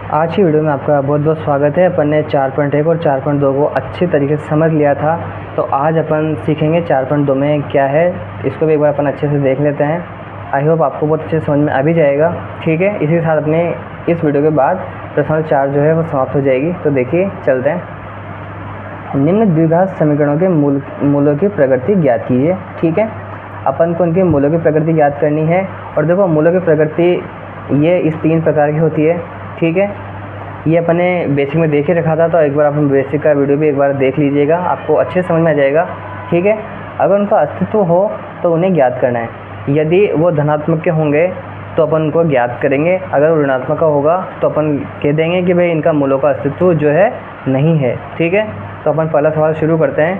आज की वीडियो में आपका बहुत बहुत स्वागत है। अपन ने 4.1 और 4.2 को अच्छे तरीके से समझ लिया था, तो आज अपन सीखेंगे 4.2 में क्या है। इसको भी एक बार अपन अच्छे से देख लेते हैं। आई होप आपको बहुत अच्छे से समझ में आ भी जाएगा। ठीक है, इसी के साथ अपने इस वीडियो के बाद प्रश्न 4 जो है वो समाप्त हो जाएगी। तो देखिए चलते हैं। निम्न द्विघात समीकरणों के मूलों की प्रकृति ज्ञात कीजिए। ठीक है, अपन को उनके मूलों की प्रकृति ज्ञात करनी है। और देखो, मूलों की प्रकृति ये इस 3 प्रकार की होती है। ठीक है, ये अपने बेसिक में देख ही रखा था, तो एक बार अपन बेसिक का वीडियो भी एक बार देख लीजिएगा, आपको अच्छे समझ में आ जाएगा। ठीक है, अगर उनका अस्तित्व हो तो उन्हें ज्ञात करना है। यदि वो धनात्मक के होंगे तो अपन उनको ज्ञात करेंगे, अगर वो ऋणात्मक का होगा तो अपन कह देंगे कि भाई इनका मूलों का अस्तित्व जो है नहीं है। ठीक है, तो अपन पहला सवाल शुरू करते हैं।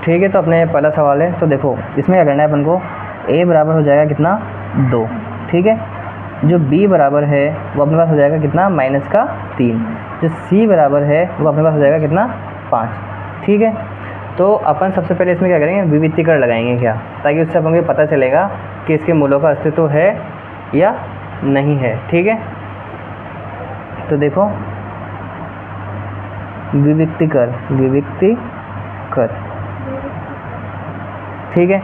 ठीक है, तो अपने पहला सवाल है, तो देखो इसमें क्या करना है अपन को। a बराबर हो जाएगा कितना, 2। ठीक है, जो b बराबर है वो अपने पास हो जाएगा कितना, -3। जो c बराबर है वो अपने पास हो जाएगा कितना, 5। ठीक है, तो अपन सबसे पहले इसमें क्या करेंगे, विविक्तीकरण लगाएंगे क्या, ताकि उससे अपन को पता चलेगा कि इसके मूलों का अस्तित्व है या नहीं है। ठीक है, तो देखो विविक्तीकर। ठीक है,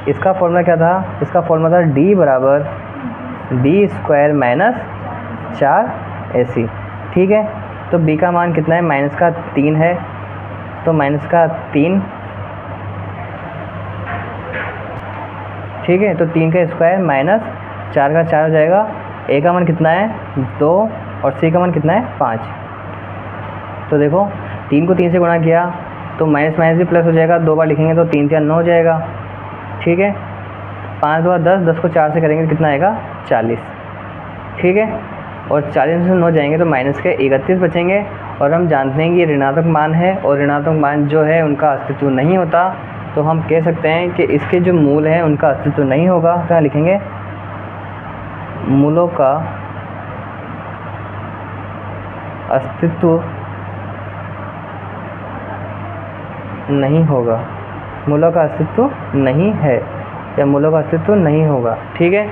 इसका फॉर्मूला क्या था, इसका फॉर्मूला था d बराबर d² - 4ac। ठीक है, तो b का मान कितना है, -3 है, तो -3। ठीक है, तो 3 का स्क्वायर -4 का 4 हो जाएगा। a का मान कितना है, 2, और c का मान कितना है, 5। तो देखो 3 को 3 से गुणा किया तो माइनस माइनस भी प्लस हो जाएगा, 2 बार लिखेंगे तो 3 × 9 हो जाएगा। ठीक है, 5 × 10, 10 को 4 से करेंगे तो कितना आएगा, 40। ठीक है, और 40 से 9 जाएंगे तो माइनस के 31 बचेंगे। और हम जानते हैं कि ये ऋणात्मक मान है, और ऋणात्मक मान जो है उनका अस्तित्व नहीं होता, तो हम कह सकते हैं कि इसके जो मूल हैं उनका अस्तित्व नहीं होगा। तो यहाँ लिखेंगे मूलों का अस्तित्व नहीं होगा, मूलों का अस्तित्व नहीं है, या मूलों का अस्तित्व नहीं होगा। ठीक है,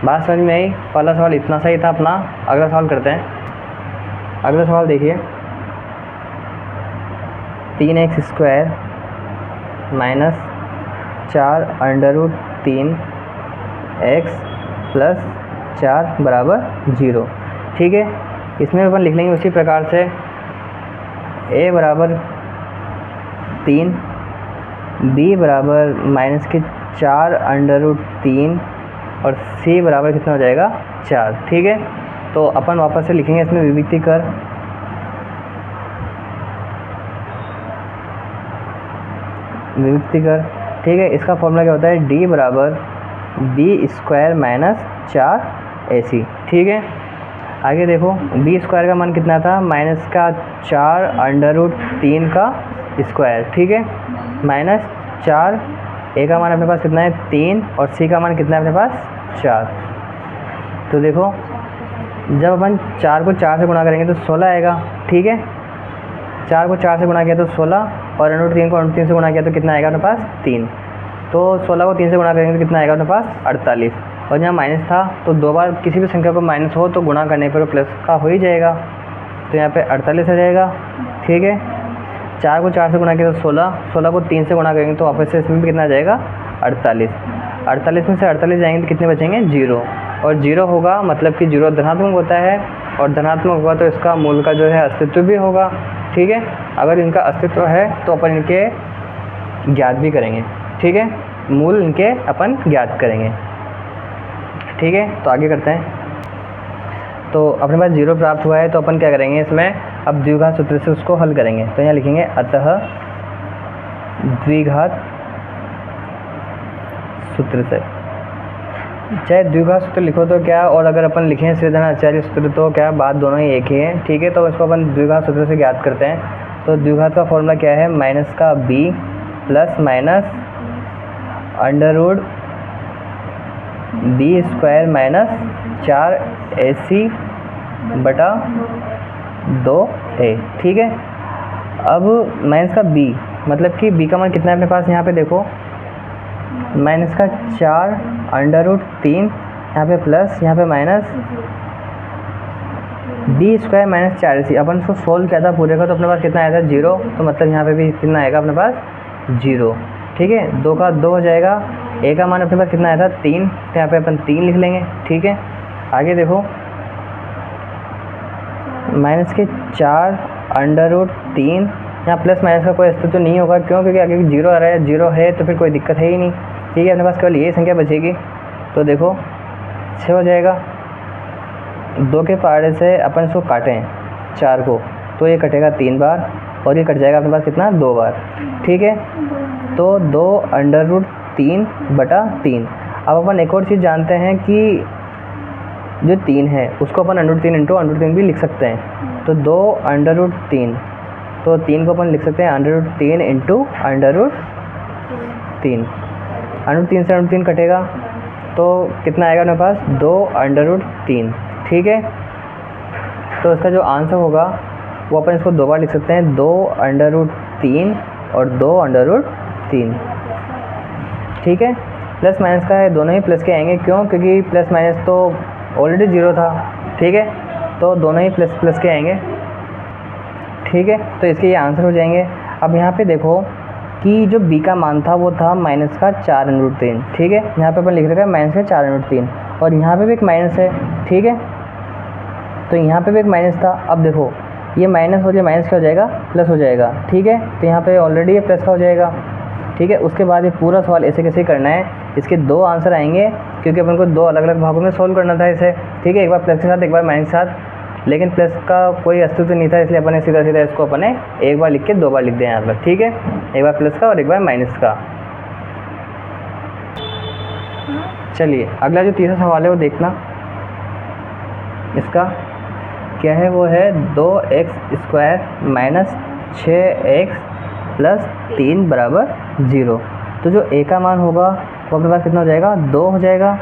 बात समझ में आई। पहला सवाल इतना सही था अपना। अगला सवाल करते हैं। अगला सवाल देखिए, 3x² - 4√3x + 4 = 0। ठीक है, इसमें अपन लिख लेंगे उसी प्रकार से, a बराबर 3, b बराबर -4√3 और c बराबर कितना हो जाएगा, 4। ठीक है, तो अपन वापस से लिखेंगे इसमें विविक्तीकर। ठीक है, इसका फॉर्मूला क्या होता है, d बराबर b² - 4ac। ठीक है, आगे देखो b² का मान कितना था, -4√3 का स्क्वायर। ठीक है, -4, a का मान अपने पास कितना है, 3, और c का मान कितना है अपने पास, 4। तो देखो जब अपन 4 को 4 से गुणा करेंगे तो 16 आएगा। ठीक है, 4 को 4 से गुणा किया तो 16, और √3 को √3 से गुणा किया तो कितना आएगा अपने पास, 3। तो 16 को 3 से गुणा करेंगे तो कितना आएगा अपने पास, 48। और यहाँ माइनस था तो 2 बार किसी भी संख्या को माइनस हो तो गुणा करने पर प्लस का हो ही जाएगा, तो यहाँ पे 48 आ जाएगा। ठीक है, 4 को 4 से गुणा किया तो 16, 16 को 3 से गुणा करेंगे तो वापस से इसमें भी कितना आ जाएगा, 48। 48 में से 48 जाएंगे तो कितने बचेंगे, 0। और 0 होगा मतलब कि 0 धनात्मक होता है, और धनात्मक होगा तो इसका मूल का जो है अस्तित्व भी होगा। ठीक है, अगर इनका अस्तित्व है तो अपन इनके ज्ञात भी करेंगे। ठीक है, मूल इनके अपन ज्ञात करेंगे। ठीक है, तो आगे करते हैं। तो अपने पास 0 प्राप्त हुआ है, तो अपन क्या करेंगे इसमें, अब द्विघात सूत्र से उसको हल करेंगे। तो यहाँ लिखेंगे अतः द्विघात सूत्र से, चाहे द्विघात सूत्र लिखो तो क्या, और अगर अपन लिखें श्रीधराचार्य सूत्र तो क्या, बात दोनों ही एक ही है। ठीक है, तो इसको अपन द्विघात सूत्र से ज्ञात करते हैं। तो द्विघात का फॉर्मूला क्या है, -b + -√b² - 4ac बटा 2a। ठीक है, अब माइनस का b, मतलब कि b का मान कितना है अपने पास, यहाँ पे देखो -4√3 यहाँ पे प्लस, यहाँ पे minus, B square minus 4ac। अपन इसको सोल्व किया था पूरे का, तो अपने पास कितना आया था 0, तो मतलब यहाँ पे भी कितना आएगा अपने पास 0। ठीक है, 2 का 2 हो जाएगा। ए का मान अपने पास कितना आया था 3, तो यहाँ पे अपन 3 लिख लेंगे। ठीक है, आगे देखो, माइनस के 4 √3, यहाँ प्लस माइनस का कोई अस्तित्व नहीं होगा, क्यों? क्योंकि आगे 0 आ रहा है, 0 है तो फिर कोई दिक्कत है ही नहीं। ठीक है, अपने पास केवल ये संख्या बचेगी, तो देखो 6 हो जाएगा। 2 के पहाड़े से अपन इसको काटें 4 को, तो ये कटेगा 3 बार और ये कट जाएगा अपने पास कितना 2 बार। ठीक है, तो 2 √3/3। अब अपन एक और चीज़ जानते हैं कि जो 3 है उसको अपन √3 इंटू √3 भी लिख सकते हैं। तो 2 √3, तो 3 को अपन लिख सकते हैं √3 इंटू √3। √3 से √3 कटेगा तो कितना आएगा अपने पास 2 √3। ठीक है, तो इसका जो आंसर होगा वो अपन इसको 2 बार लिख सकते हैं, 2 √3 और 2 √3। ठीक है, प्लस माइनस का है, दोनों ही प्लस के आएंगे, क्यों? क्योंकि प्लस माइनस तो ऑलरेडी 0 था। ठीक है, तो दोनों ही प्लस प्लस के आएंगे। ठीक है, तो इसके ये आंसर हो जाएंगे। अब यहाँ पे देखो कि जो b का मान था वो था माइनस का 4 √3। ठीक है, यहाँ पे अपन लिख रखा है माइनस का 4 √3, और यहाँ पे भी एक माइनस है। ठीक है, तो यहाँ पे भी एक माइनस था। अब देखो ये माइनस हो जाए, माइनस क्या हो जाएगा प्लस हो जाएगा। ठीक है, तो यहाँ पे ऑलरेडी ये प्लस का हो जाएगा। ठीक है, उसके बाद ये पूरा सवाल ऐसे कैसे करना है, इसके 2 आंसर आएंगे, क्योंकि अपन को 2 अलग अलग भागों में सोल्व करना था इसे। ठीक है, एक बार प्लस के साथ, एक बार माइनस के साथ, लेकिन प्लस का कोई अस्तित्व नहीं था, इसलिए अपन ने सीधा सीधा इसको अपने एक बार लिख के 2 बार लिख दिया यहाँ पर। ठीक है, एक बार प्लस का और एक बार माइनस का। चलिए अगला जो तीसरा सवाल है वो देखना, इसका क्या है, वो है 2x² माइनस 6x प्लस 3 बराबर 0। तो जो a का मान होगा वो अपने पास कितना हो जाएगा 2 हो जाएगा,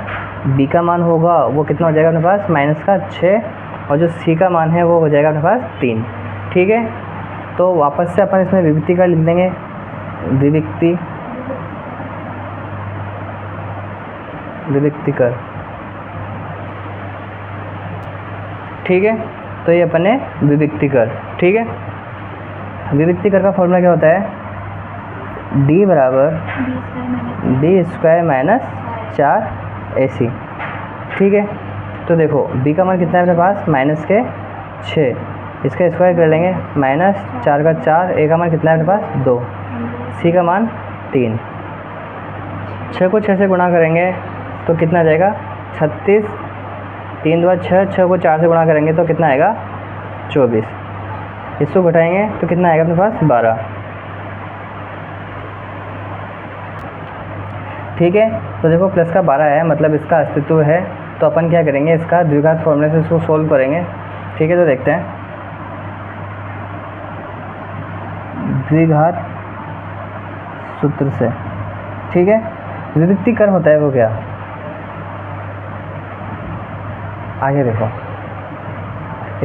b का मान होगा वो कितना हो जाएगा अपने पास माइनस का 6, और जो c का मान है वो हो जाएगा अपने पास 3। ठीक है, तो वापस से अपन इसमें विभक्ति कर लिख देंगे, विभक्ति कर। ठीक है, तो ये अपन ने विभक्ति कर। ठीक है, विभक्ति कर का फॉर्मूला क्या होता है, d बराबर b² माइनस 4ac। ठीक है, तो देखो b का मान कितना है अपने पास माइनस के 6, इसका स्क्वायर कर लेंगे, माइनस 4 का 4, a का मान कितना है अपने पास 2, c का मान 3। 6 को 6 से गुणा करेंगे तो कितना आ जाएगा 36, 3 2 6, 6 को 4 से गुणा करेंगे तो कितना आएगा 24, इसको घटाएंगे तो कितना आएगा अपने पास 12। ठीक है, तो देखो प्लस का 12 है, मतलब इसका अस्तित्व है। तो अपन क्या करेंगे, इसका द्विघात फॉर्मूले से इसको सोल्व करेंगे। ठीक है, तो देखते हैं, द्विघात सूत्र से। ठीक है, विभक्ति कर होता है वो क्या, आगे देखो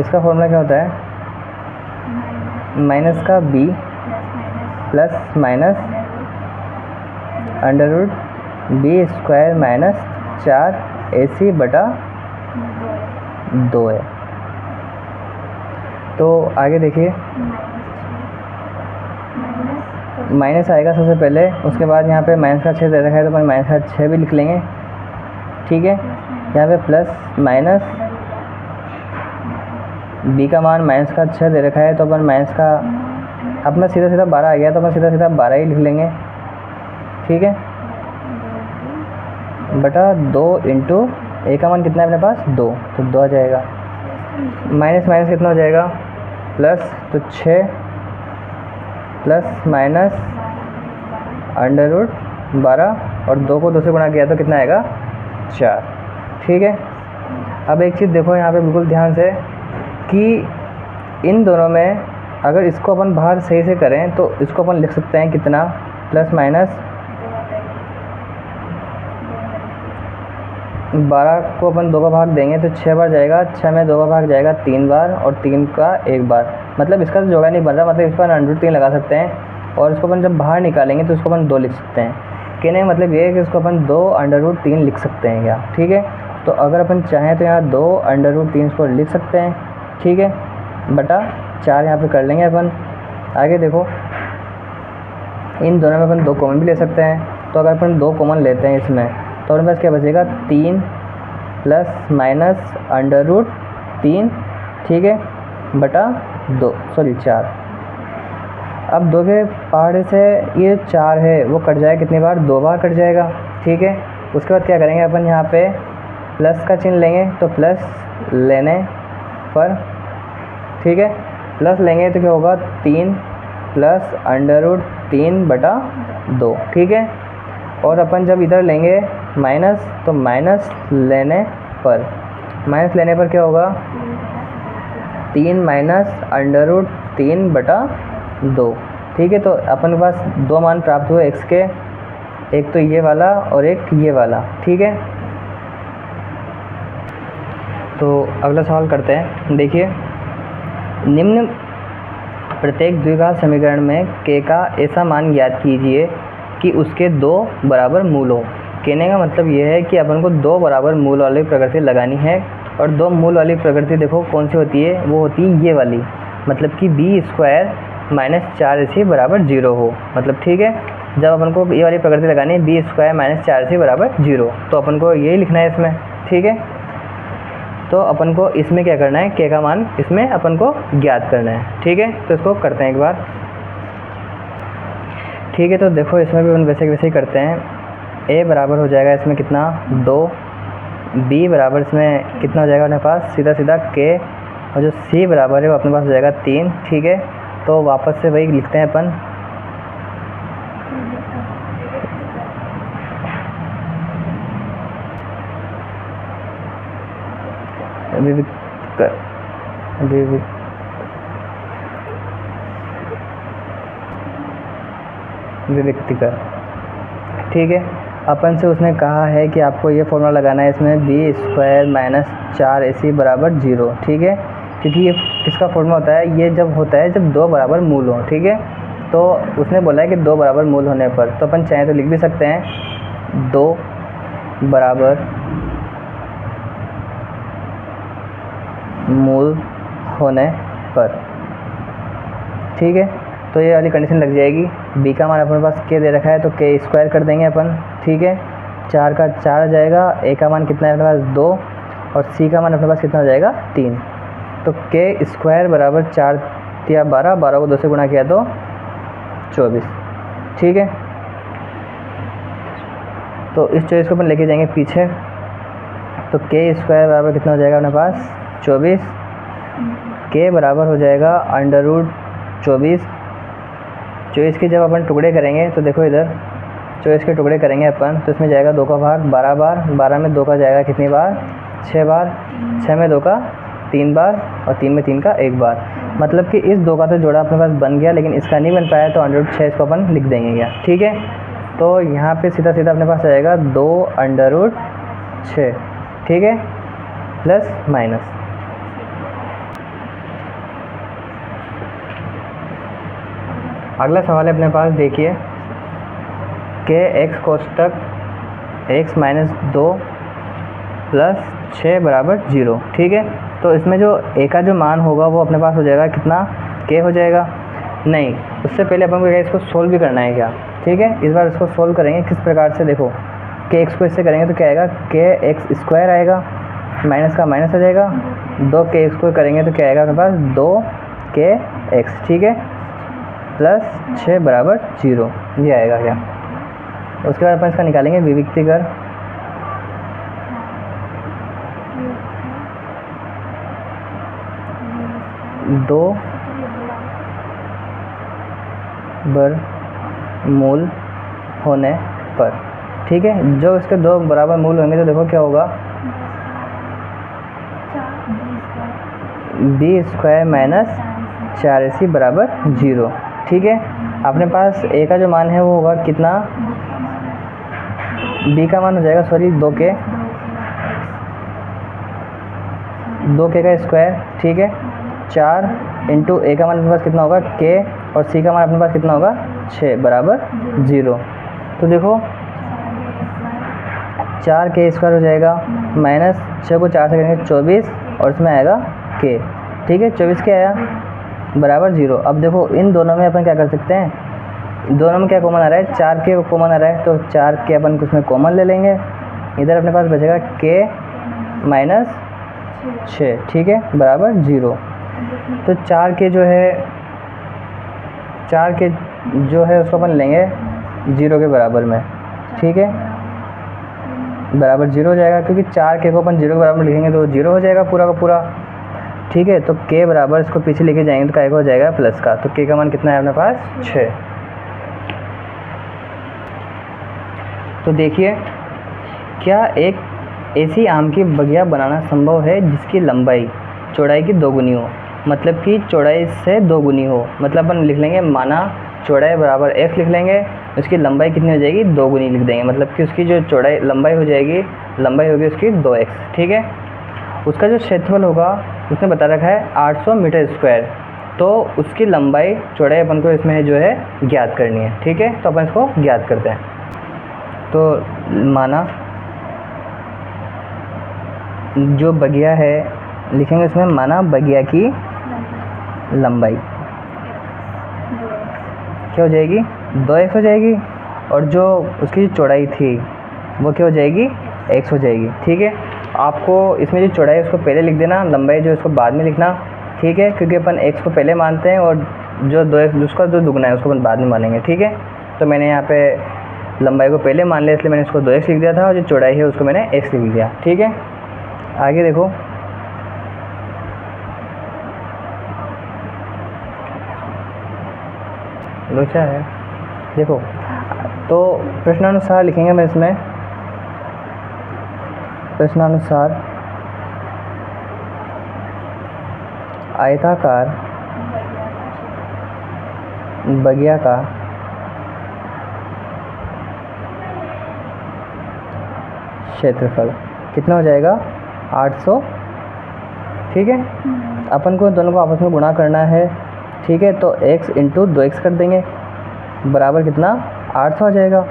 इसका फॉर्मूला क्या होता है, माइनस का b plus minus √b² minus 4ac बटा 2 है। तो आगे देखिए, माइनस आएगा सबसे पहले, उसके बाद यहाँ पे माइनस का 6 दे रखा है तो अपन माइनस का 6 भी लिख लेंगे। ठीक है, यहाँ पे प्लस माइनस b का मान माइनस का 6 दे रखा है तो अपन माइनस का अपना सीधा सीधा 12 आ गया तो अपन सीधा सीधा 12 ही लिख लेंगे। ठीक है, बटा 2 इंटू a का मान कितना है अपने पास 2, तो 2 आ जाएगा, माइनस माइनस कितना हो जाएगा प्लस, तो 6 प्लस माइनस √12 और 2 को 2 से गुणा किया तो कितना आएगा 4। ठीक है, अब एक चीज़ देखो यहाँ पे बिल्कुल ध्यान से कि इन दोनों में अगर इसको अपन बाहर सही से करें तो इसको अपन लिख सकते हैं कितना, प्लस माइनस 12 को अपन 2 का भाग देंगे तो 6 बार जाएगा, 6 में 2 का भाग जाएगा 3 बार और 3 का 1 बार, मतलब इसका तो जोड़ा नहीं बन रहा, मतलब इस पर √3 लगा सकते हैं और इसको अपन जब बाहर निकालेंगे तो इसको अपन 2 लिख सकते हैं। कहने का मतलब ये है कि इसको अपन 2 √3 लिख सकते हैं क्या। ठीक है, तो अगर अपन चाहें तो यहाँ 2√3 को लिख सकते हैं, ठीक है, बटा 4 यहाँ पे कर लेंगे अपन। आगे देखो, इन दोनों में अपन 2 कॉमन भी ले सकते हैं, तो अगर अपन 2 कॉमन लेते हैं इसमें तो अपने पास क्या बचेगा, 3 प्लस माइनस √3, ठीक है, बटा 4। अब 2 के पहाड़े से ये 4 है वो कट जाएगा कितनी बार, 2 बार कट जाएगा, ठीक है। उसके बाद क्या करेंगे अपन, यहाँ पे प्लस का चिन्ह लेंगे, तो प्लस लेने पर, ठीक है, प्लस लेंगे तो क्या होगा, 3 प्लस √3 बटा 2, ठीक है। और अपन जब इधर लेंगे माइनस, तो माइनस लेने पर क्या होगा, 3 माइनस √3 बटा 2, ठीक है। तो अपन के पास 2 मान प्राप्त हुए x के, एक तो ये वाला और एक ये वाला, ठीक है। तो अगला सवाल करते हैं। देखिए, निम्न प्रत्येक द्विघात समीकरण में k का ऐसा मान ज्ञात कीजिए कि उसके 2 बराबर मूल हो। कहने का मतलब ये है कि अपन को 2 बराबर मूल वाली प्रकृति लगानी है, और 2 मूल वाली प्रकृति देखो कौन सी होती है, वो होती है ये वाली, मतलब कि b² माइनस 4ac बराबर 0 हो, मतलब ठीक है। जब अपन को ये वाली प्रकृति लगानी है b² माइनस 4ac बराबर 0, तो अपन को यही लिखना है इसमें, ठीक है। तो अपन को इसमें क्या करना है, k का मान इसमें अपन को ज्ञात करना है, ठीक है। तो इसको करते हैं एक बार, ठीक है। तो देखो इसमें भी अपन वैसे ही करते हैं। a बराबर हो जाएगा इसमें कितना, 2, b बराबर इसमें कितना हो जाएगा अपने पास, सीधा k, और जो c बराबर है वो अपने पास हो जाएगा 3, ठीक है। तो वापस से वही लिखते हैं अपन, विविक्तिकर, ठीक है। अपन से उसने कहा है कि आपको ये फॉर्मूला लगाना है इसमें, b² माइनस 4ac बराबर 0, ठीक है। क्योंकि ये किसका फॉर्मूला होता है, ये जब होता है जब 2 बराबर मूल हो, ठीक है। तो उसने बोला है कि 2 बराबर मूल होने पर, तो अपन चाहें तो लिख भी सकते हैं 2 बराबर मूल होने पर, ठीक है। तो ये वाली कंडीशन लग जाएगी। b का मान अपने पास k दे रखा है, तो k² कर देंगे अपन, ठीक है। 4 का 4 आ जाएगा, a का मान कितना है अपने पास 2, और c का मान अपने पास कितना हो जाएगा 3। तो k² बराबर 4 या 12, 12 को 2 से गुणा किया तो 24, ठीक है। तो इस 24 को अपन लेके जाएंगे पीछे, तो k² बराबर कितना हो जाएगा अपने पास 24, k बराबर हो जाएगा √24। 24 के जब अपन टुकड़े करेंगे तो देखो इधर 24 के टुकड़े करेंगे अपन, तो इसमें जाएगा 2 का भाग 12 बार, 12 में 2 का जाएगा कितनी बार, 6 बार, 6 में 2 का 3 बार, और 3 में 3 का 1 बार। मतलब कि इस 2 का तो जोड़ा अपने पास बन गया, लेकिन इसका नहीं बन पाया, तो √6 इसको अपन लिख देंगे क्या, ठीक है। तो यहाँ पे सीधा अपने पास आएगा 2√6, ठीक है, प्लस माइनस। अगला सवाल है अपने पास, देखिए, के x कोष्टक x माइनस 2 प्लस 6 बराबर 0, ठीक है। तो इसमें जो a का जो मान होगा वो अपने पास हो जाएगा कितना, k हो जाएगा। नहीं, उससे पहले अपन को इसको सोल्व भी करना है क्या, ठीक है। इस बार इसको सोल्व करेंगे किस प्रकार से, देखो के x को इससे करेंगे तो क्या आएगा, kx² आएगा, माइनस का माइनस आ जाएगा, 2kx को करेंगे तो क्या आएगा अपने पास 2kx, ठीक है, प्लस 6 बराबर 0, ये आएगा क्या। उसके बाद अपन इसका निकालेंगे विविक्तिकर, दो बराबर होने पर, ठीक है। जो इसके 2 बराबर मूल होंगे तो देखो क्या होगा, b² माइनस 4ac बराबर 0, ठीक है। अपने पास a का जो मान है वो होगा कितना, b का मान हो जाएगा 2k का स्क्वायर, ठीक है, 4 इंटू a का मान अपने पास कितना होगा k, और c का मान अपने पास कितना होगा 6 बराबर 0। तो देखो 4 के स्क्वायर हो जाएगा, माइनस 6 को 4 से करेंगे 24 और इसमें आएगा के, ठीक है। 24 के आया बराबर 0। अब देखो इन दोनों में अपन क्या कर सकते हैं, दोनों में क्या कॉमन आ रहा है, 4 के कॉमन आ रहा है, तो 4 के अपन उसमें कॉमन ले लेंगे। इधर अपने पास बचेगा के माइनस 6, ठीक है, बराबर 0। तो 4 के जो है उसको अपन लेंगे 0 के बराबर में, ठीक है, बराबर 0 हो जाएगा, क्योंकि 4 के को अपन 0 के बराबर में लिखेंगे तो 0 हो जाएगा पूरा का पूरा, ठीक है। तो के बराबर इसको पीछे लेके जाएंगे तो क्या हो जाएगा प्लस का, तो के का मान कितना है अपने पास 6। तो देखिए क्या एक ऐसी आम की बगिया बनाना संभव है जिसकी लंबाई चौड़ाई की 2 गुनी हो, मतलब कि चौड़ाई से 2 गुनी हो, मतलब अपन लिख लेंगे माना चौड़ाई बराबर x लिख लेंगे, उसकी लंबाई कितनी हो जाएगी 2 गुनी लिख देंगे, मतलब कि उसकी जो चौड़ाई लंबाई हो जाएगी, लंबाई होगी उसकी 2x, ठीक है। उसका जो क्षेत्रफल होगा उसने बता रखा है 800 मीटर स्क्वायर, तो उसकी लंबाई चौड़ाई अपन को इसमें जो है ज्ञात करनी है, ठीक है। तो अपन इसको ज्ञात करते हैं। तो माना जो बगिया है लिखेंगे उसमें, माना बगिया की लंबाई क्या हो जाएगी 2x हो जाएगी, और जो उसकी चौड़ाई थी वो क्या हो जाएगी x हो जाएगी, ठीक है। आपको इसमें जो चौड़ाई है उसको पहले लिख देना, लंबाई जो इसको बाद में लिखना, ठीक है, क्योंकि अपन x को पहले मानते हैं और जो 2x उसका जो दुगना है उसको अपन बाद में मानेंगे, ठीक है। तो मैंने यहाँ पे लंबाई को पहले मान लिया, इसलिए मैंने इसको 2x लिख दिया था, और जो चौड़ाई है उसको मैंने x लिख दिया, ठीक है। आगे देखो लोचा है, देखो तो प्रश्नानुसार लिखेंगे मैं इसमें, प्रश्नानुसार आयताकार बगिया का क्षेत्रफल कितना हो जाएगा 800, ठीक है। अपन को दोनों को आपस में गुणा करना है, ठीक है, तो x इंटू 2x कर देंगे बराबर कितना 800 आ जाएगा।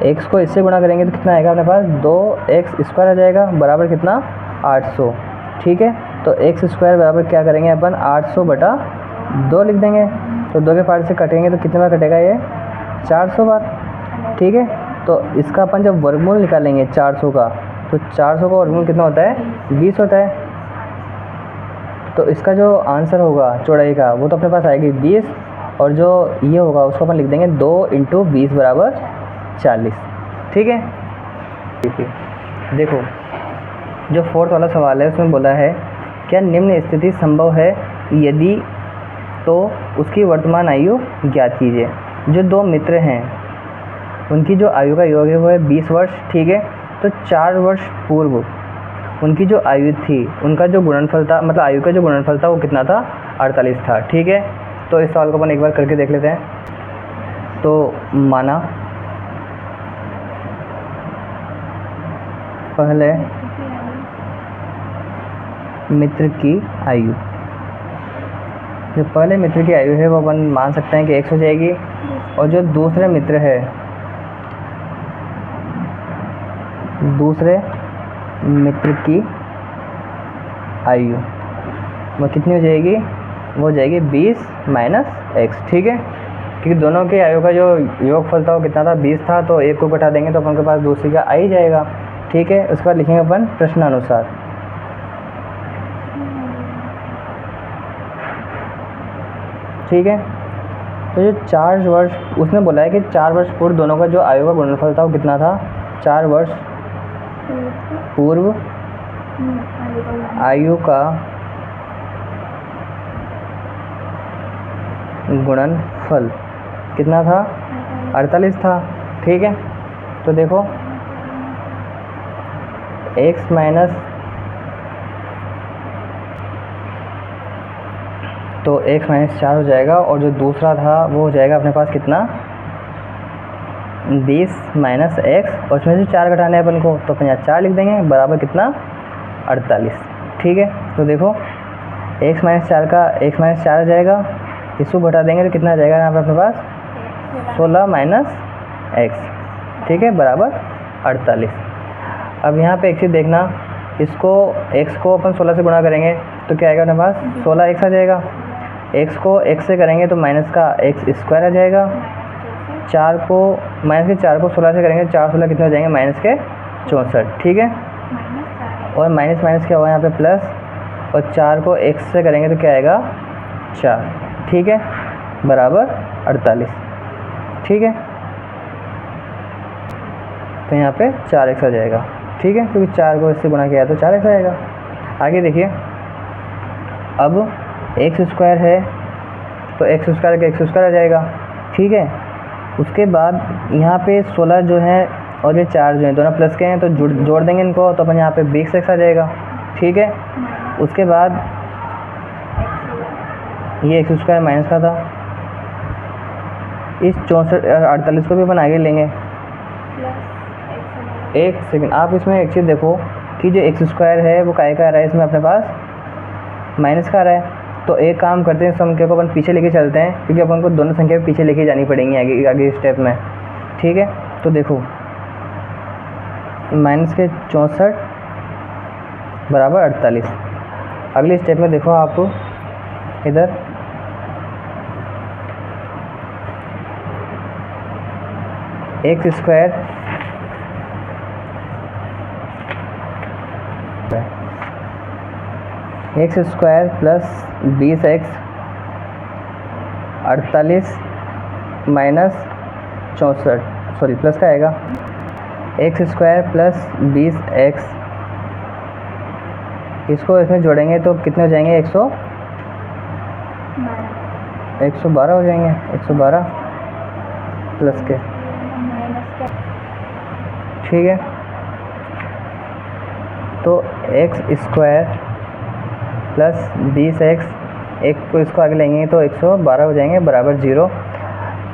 x को इससे गुणा करेंगे तो कितना आएगा अपने पास 2x स्क्वायर आ जाएगा बराबर कितना 800, ठीक है। तो x स्क्वायर बराबर क्या करेंगे अपन 800 बटा 2 लिख देंगे, तो 2 के पार्ट से कटेंगे तो कितने बार कटेगा ये 400 बार, ठीक है। तो इसका अपन जब वर्गमूल निकालेंगे 400 का, तो 400 का वर्गमूल कितना होता है 20 होता है। तो इसका जो आंसर होगा चौड़ाई का वो तो अपने पास आएगी 20, और जो ये होगा उसको अपन लिख देंगे 2 इंटू 20 बराबर 40, ठीक है। देखो जो 4th वाला सवाल है उसमें बोला है क्या निम्न स्थिति संभव है, यदि तो उसकी वर्तमान आयु ज्ञात कीजिए। जो 2 मित्र हैं उनकी जो आयु का योग है वो है 20 वर्ष, ठीक है। तो 4 वर्ष पूर्व उनकी जो आयु थी, उनका जो गुणनफल था, मतलब आयु का जो गुणनफल था वो कितना था 48 था, ठीक है। तो इस सवाल को अपन एक बार करके देख लेते हैं। तो माना पहले मित्र की आयु, जो पहले मित्र की आयु है वो अपन मान सकते हैं कि x हो जाएगी, और जो दूसरे मित्र है, दूसरे मित्र की आयु वो कितनी हो जाएगी, वो हो जाएगी 20 माइनस x, ठीक है। क्योंकि दोनों के आयु का जो योगफल था वो कितना था 20 था, तो एक को घटा देंगे तो अपन के पास दूसरी का आ ही जाएगा, ठीक है। उसके बाद लिखेंगे अपन प्रश्नानुसार, ठीक है। तो जो 4 वर्ष उसने बोला है कि 4 वर्ष पूर्व दोनों का जो आयु का गुणनफल था वो कितना था, 4 वर्ष पूर्व आयु का गुणनफल कितना था 48 था, ठीक है। तो देखो x माइनस, तो x माइनस 4 हो जाएगा, और जो दूसरा था वो हो जाएगा अपने पास कितना 20 माइनस x, और उसमें से 4 घटाने हैं अपन को, तो अपन यहाँ 4 लिख देंगे बराबर कितना 48, ठीक है। तो देखो x माइनस 4 का x माइनस 4 आ जाएगा, इसको घटा देंगे तो कितना आ जाएगा यहाँ पर अपने पास 16 माइनस x, ठीक है, बराबर 48। अब यहाँ पे एक चीज़ देखना, इसको x को अपन 16 से गुणा करेंगे तो क्या आएगा अपने पास 16x आ जाएगा। x को x से करेंगे तो माइनस का x स्क्वायर आ जाएगा। 4 को माइनस के 4 को 16 से करेंगे, 4 16 कितने हो जाएंगे माइनस के 64, ठीक है। और माइनस माइनस क्या हुआ यहाँ पे प्लस, और 4 को x से करेंगे तो क्या आएगा 4, ठीक है, बराबर 48, ठीक है। तो यहाँ पे 4x आ जाएगा, ठीक है, क्योंकि 4 को इससे गुणा किया तो 4x आएगा। आगे देखिए, अब x स्क्वायर है तो x स्क्वायर का x स्क्वायर आ जाएगा, ठीक है। उसके बाद यहाँ पे 16 जो है और ये 4 जो है दोनों प्लस के हैं तो जोड़ देंगे इनको, तो अपन यहाँ पे 20x आ जाएगा, ठीक है। उसके बाद ये x स्क्वायर माइनस का था, इस 48 को भी अपन आगे लेंगे। एक सेकंड, आप इसमें एक चीज़ देखो कि जो x स्क्वायर है वो काय का आ रहा है, इसमें अपने पास माइनस का आ रहा है। तो एक काम करते हैं, संख्या को अपन पीछे लेके चलते हैं, क्योंकि अपन को दोनों संख्या पीछे लेके जानी पड़ेंगी आगे स्टेप में, ठीक है। तो देखो माइनस के 64 बराबर 48। अगले स्टेप में देखो आप इधर x square plus 20x 48 minus 64, sorry plus का आएगा, x स्क्वायर प्लस 20x, इसको इसमें जोड़ेंगे तो कितने हो जाएंगे 112 हो जाएंगे, 112 प्लस के, ठीक है। तो x स्क्वायर प्लस 20x, एक को इसको आगे लेंगे तो 112 हो जाएंगे बराबर 0।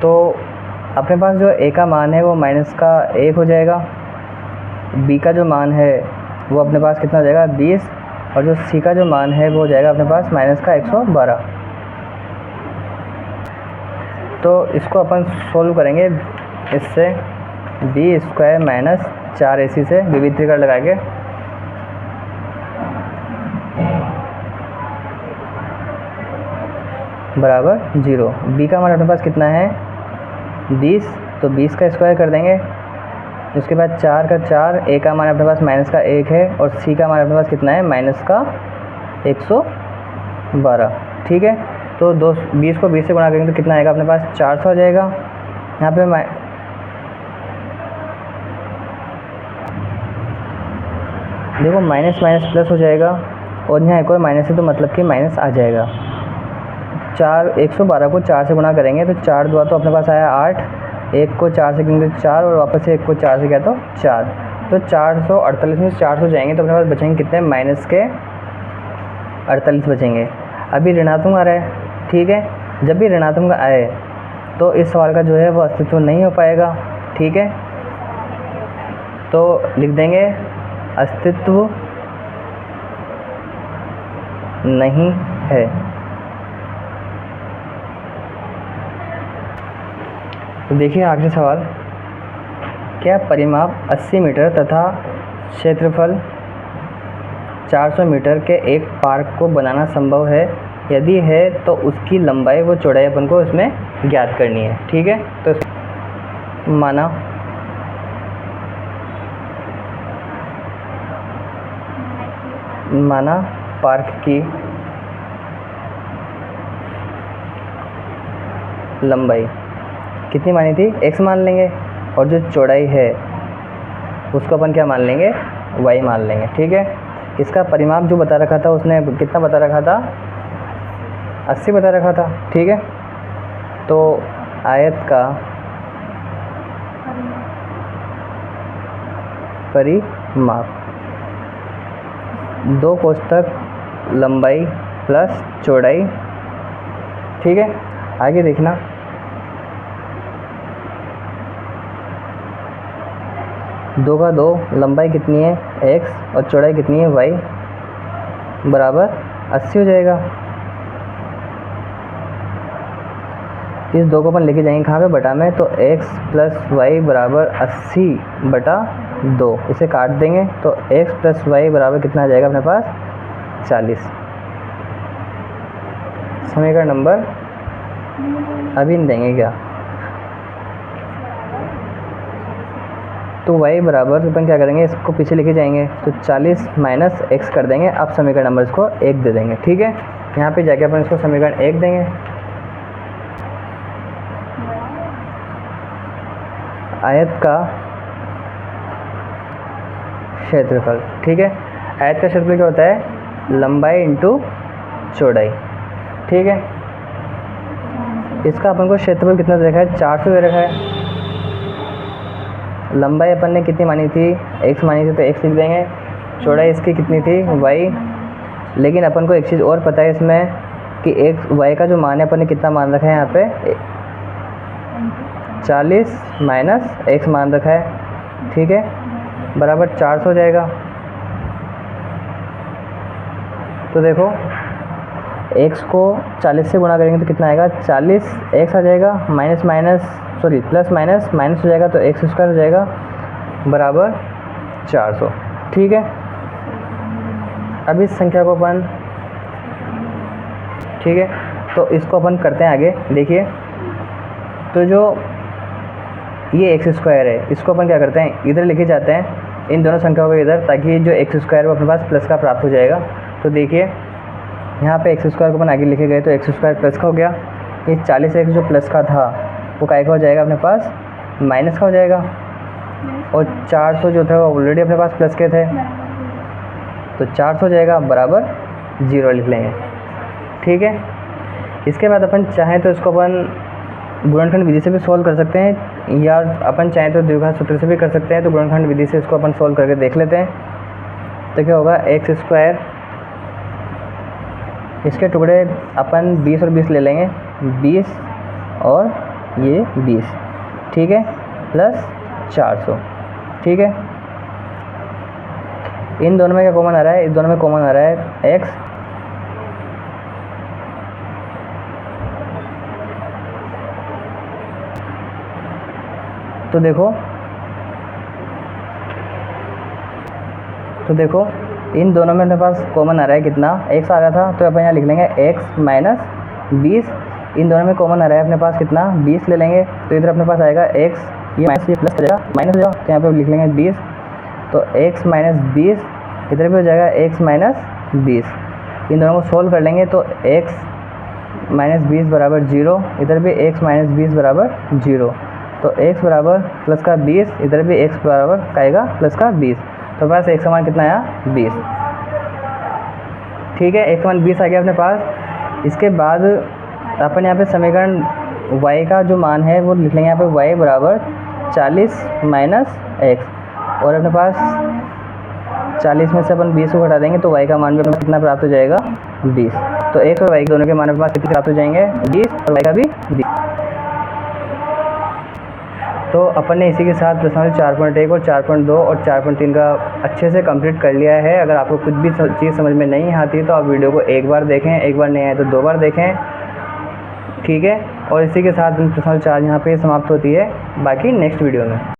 तो अपने पास जो a का मान है वो माइनस का 1 हो जाएगा, b का जो मान है वो अपने पास कितना हो जाएगा 20, और जो c का जो मान है वो हो जाएगा अपने पास माइनस का 112। तो इसको अपन सोल्व करेंगे इससे, b स्क्वायर माइनस 4ac से विविध त्रिकरण लगा के, बराबर 0। b का मान अपने पास कितना है 20, तो 20 का स्क्वायर कर देंगे। उसके बाद 4 का 4, a का मान अपने पास माइनस का 1 है, और c का मान अपने पास कितना है माइनस का 112, ठीक है। तो 20 को 20 से गुणा करेंगे तो कितना आएगा अपने पास 400 आ जाएगा। यहाँ पे देखो माइनस माइनस प्लस हो जाएगा, और यहाँ एक और माइनस है तो मतलब कि माइनस आ जाएगा। 112 को 4 से गुणा करेंगे तो 4 2 तो अपने पास आया 8, 1 को 4 से गिनेंगे 4, और वापस से 1 को 4 से गया तो 4, तो 448 में 400 जाएंगे तो अपने पास बचेंगे कितने माइनस के 48 बचेंगे। अभी ऋणात्मक आ रहा है, ठीक है। जब भी ऋणात्मक आए तो इस सवाल का जो है वो अस्तित्व नहीं हो पाएगा, ठीक है। तो लिख देंगे अस्तित्व नहीं है। तो देखिए आखिरी सवाल, क्या परिमाप 80 मीटर तथा क्षेत्रफल 400 मीटर के एक पार्क को बनाना संभव है? यदि है तो उसकी लंबाई व चौड़ाई अपन को इसमें ज्ञात करनी है, ठीक है। तो माना पार्क की लंबाई कितनी मानी थी, x मान लेंगे, और जो चौड़ाई है उसको अपन क्या मान लेंगे y मान लेंगे, ठीक है। इसका परिमाप जो बता रखा था उसने कितना बता रखा था 80 बता रखा था, ठीक है। तो आयत का परिमाप 2 कोष्ठक लंबाई प्लस चौड़ाई, ठीक है। आगे देखना, दो का 2 लंबाई कितनी है x और चौड़ाई कितनी है y, बराबर 80 हो जाएगा। इस 2 को अपन लेके जाएंगे कहाँ पे, बटा में, तो x + y बराबर 80/2, इसे काट देंगे तो x + y बराबर कितना आ जाएगा अपने पास, 40। समीकरण नंबर अभी नहीं देंगे क्या, तो y बराबर अपन क्या करेंगे, इसको पीछे लेके जाएंगे तो 40 - x कर देंगे। अब समीकरण नंबर इसको 1 दे देंगे, ठीक है। यहाँ पे जाके अपन इसको समीकरण 1 देंगे। आयत का क्षेत्रफल, ठीक है। आयत का क्षेत्रफल क्या होता है, लंबाई इंटू चौड़ाई, ठीक है। इसका अपन को क्षेत्रफल कितना दे रखा है, 400 दे रखा है। लंबाई अपन ने कितनी मानी थी, x मानी थी, तो x लिख देंगे। चौड़ाई इसकी कितनी थी, y। लेकिन अपन को एक चीज़ और पता है इसमें कि y का जो मान है अपन ने कितना मान रखा है यहाँ पे, 40 - x मान रखा है, ठीक है, बराबर 400 हो जाएगा। तो देखो x को 40 से गुणा करेंगे तो कितना आएगा, 40x आ जाएगा, प्लस माइनस हो जाएगा तो x² हो जाएगा बराबर 400, ठीक है। अब इस संख्या को अपन, ठीक है, तो इसको अपन करते हैं आगे। देखिए तो जो ये x² है, इसको अपन क्या करते हैं, इधर लेके जाते हैं इन दोनों संख्याओं को इधर, ताकि जो x² वो अपने पास प्लस का प्राप्त हो जाएगा। तो देखिए यहाँ पे x² को अपन आगे लेके गए तो x² प्लस का हो गया। ये 40x जो प्लस का था वो काय का हो जाएगा अपने पास, माइनस का हो जाएगा। और 400 जो था वो ऑलरेडी अपने पास प्लस के थे, तो 400 हो जाएगा बराबर 0 लिख लेंगे, ठीक है। इसके बाद अपन चाहें तो इसको अपन गुणनखंड विधि से भी सॉल्व कर सकते हैं, या अपन चाहें तो द्विघात सूत्र से भी कर सकते हैं। तो गुणनखंड विधि से इसको अपन सॉल्व करके देख लेते हैं। तो क्या होगा, x², इसके टुकड़े अपन 20 और 20 ले लेंगे, 20 और ये 20, ठीक है, प्लस 400, ठीक है। इन दोनों में क्या कॉमन आ रहा है, इस दोनों में कॉमन आ रहा है x, तो देखो इन दोनों में अपने पास कॉमन आ रहा है कितना, x आ रहा था, तो अपन यहाँ लिख लेंगे x - 20। इन दोनों में कॉमन आ रहा है अपने पास कितना, 20 ले लेंगे, तो इधर अपने पास आएगा x, ये माइनस, ये प्लस हो जाएगा, माइनस हो जाएगा, तो यहाँ पे लिख लेंगे 20। तो x - 20 इधर भी हो जाएगा x - 20। इन दोनों को सोल्व कर लेंगे तो x - 20 बराबर 0, इधर भी x - 20 बराबर 0। तो x बराबर प्लस का 20, इधर भी x बराबर का आएगा प्लस का 20। तो पास x का मान कितना आया, 20, ठीक है। x का मान 20 आ गया अपने पास। इसके बाद अपन यहाँ पे समीकरण y का जो मान है वो लिख लेंगे यहाँ पे, y बराबर 40 - x, और अपने पास 40 में से अपन 20 को घटा देंगे तो y का मान भी अपने कितना प्राप्त हो जाएगा, 20। तो x और y दोनों के मान अपने पास कितने प्राप्त हो जाएंगे, 20, और y का भी 20। तो अपन ने इसी के साथ प्रश्नावली 4.1 और 4.2 और 4.3 का अच्छे से कंप्लीट कर लिया है। अगर आपको कुछ भी चीज़ समझ में नहीं आती तो आप वीडियो को एक बार देखें, एक बार नहीं आए तो 2 बार देखें, ठीक है। और इसी के साथ प्रश्नावली 4 यहाँ पे समाप्त होती है, बाकी नेक्स्ट वीडियो में।